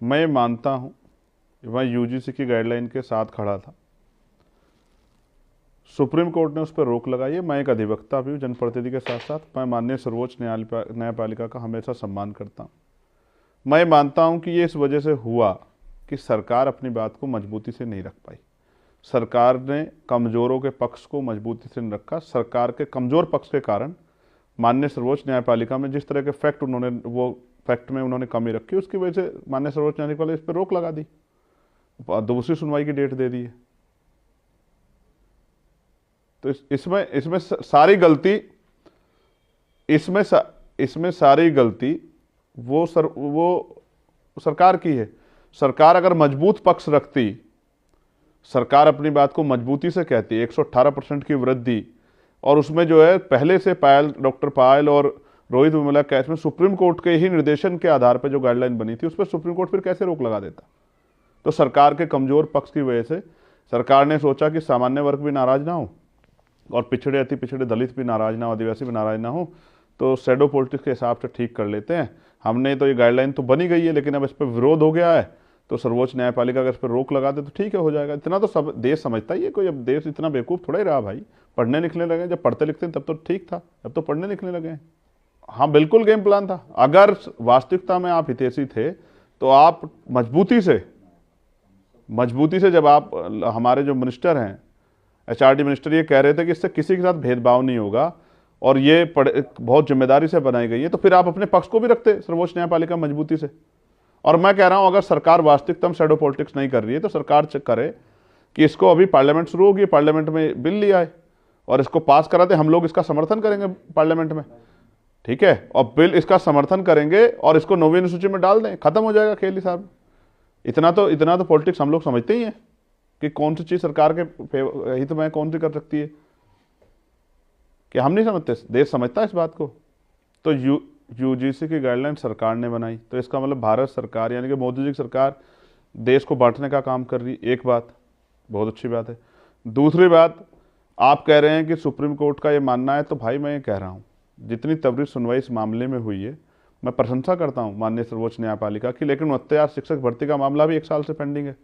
मैं मानता हूँ, मैं यूजीसी की गाइडलाइन के साथ खड़ा था। सुप्रीम कोर्ट ने उस पर रोक लगाई है। मैं एक अधिवक्ता भी हूँ जनप्रतिनिधि के साथ साथ। मैं माननीय सर्वोच्च न्यायपालिका का हमेशा सम्मान करता हूँ। मैं मानता हूँ कि ये इस वजह से हुआ कि सरकार अपनी बात को मजबूती से नहीं रख पाई। सरकार ने कमज़ोरों के पक्ष को मजबूती से नहीं रखा। सरकार के कमज़ोर पक्ष के कारण माननीय सर्वोच्च न्यायपालिका में जिस तरह के फैक्ट में उन्होंने कमी रखी, उसकी वजह से माननीय सर्वोच्च न्यायालय इस पर रोक लगा दी, दूसरी सुनवाई की डेट दे दी है। तो इसमें इसमें सारी गलती इसमें सारी गलती वो सरकार की है। सरकार अगर मजबूत पक्ष रखती, सरकार अपनी बात को मजबूती से कहती, 118% की वृद्धि, और उसमें जो है पहले से डॉक्टर पायल और रोहित वेमुला केस में सुप्रीम कोर्ट के ही निर्देशन के आधार पर जो गाइडलाइन बनी थी, उस पर सुप्रीम कोर्ट फिर कैसे रोक लगा देता। तो सरकार के कमजोर पक्ष की वजह से सरकार ने सोचा कि सामान्य वर्ग भी नाराज ना हो और पिछड़े अति पिछड़े दलित भी नाराज ना हो, आदिवासी भी नाराज ना हो, तो शैडो पॉलिटिक्स के हिसाब से ठीक कर लेते हैं। हमने तो ये गाइडलाइन तो बनी गई है, लेकिन अब इस पर विरोध हो गया है, तो सर्वोच्च न्यायपालिका अगर इस पर रोक लगा दे तो ठीक है, हो जाएगा। इतना तो सब देश समझता ही है, कोई अब देश इतना बेवकूफ़ थोड़ा ही रहा भाई। पढ़ने लिखने लगे, जब पढ़ते लिखते तब तो ठीक था, अब तो पढ़ने लिखने लगे हैं। हाँ बिल्कुल गेम प्लान था। अगर वास्तविकता में आप हितैषी थे तो आप मजबूती से जब आप, हमारे जो मिनिस्टर हैं, एचआरडी मिनिस्टर, ये कह रहे थे कि इससे किसी के साथ भेदभाव नहीं होगा और ये बहुत जिम्मेदारी से बनाई गई है, तो फिर आप अपने पक्ष को भी रखते सर्वोच्च न्यायपालिका मजबूती से। और मैं कह रहा हूं, अगर सरकार वास्तविकता में शैडो पॉलिटिक्स नहीं कर रही है तो सरकार चेक करे कि इसको, अभी पार्लियामेंट शुरू होगी, पार्लियामेंट में बिल लिया है और इसको पास कराते, हम लोग इसका समर्थन करेंगे पार्लियामेंट में, ठीक है, और बिल इसका समर्थन करेंगे और इसको 9वीं अनुसूची में डाल दें, खत्म हो जाएगा खेल ही साहब। इतना तो पॉलिटिक्स हम लोग समझते ही हैं कि कौन सी चीज सरकार के हित में कौन सी कर सकती है, कि हम नहीं समझते, देश समझता है इस बात को। तो यूजीसी की गाइडलाइन सरकार ने बनाई, तो इसका मतलब भारत सरकार यानी कि मोदी जी की सरकार देश को बांटने का काम कर रही। एक बात बहुत अच्छी बात है। दूसरी बात, आप कह रहे हैं कि सुप्रीम कोर्ट का ये मानना है, तो भाई मैं ये कह रहा हूँ, जितनी त्वरित सुनवाई इस मामले में हुई है, मैं प्रशंसा करता हूँ माननीय सर्वोच्च न्यायपालिका की, लेकिन 69 शिक्षक भर्ती का मामला भी 1 साल से पेंडिंग है।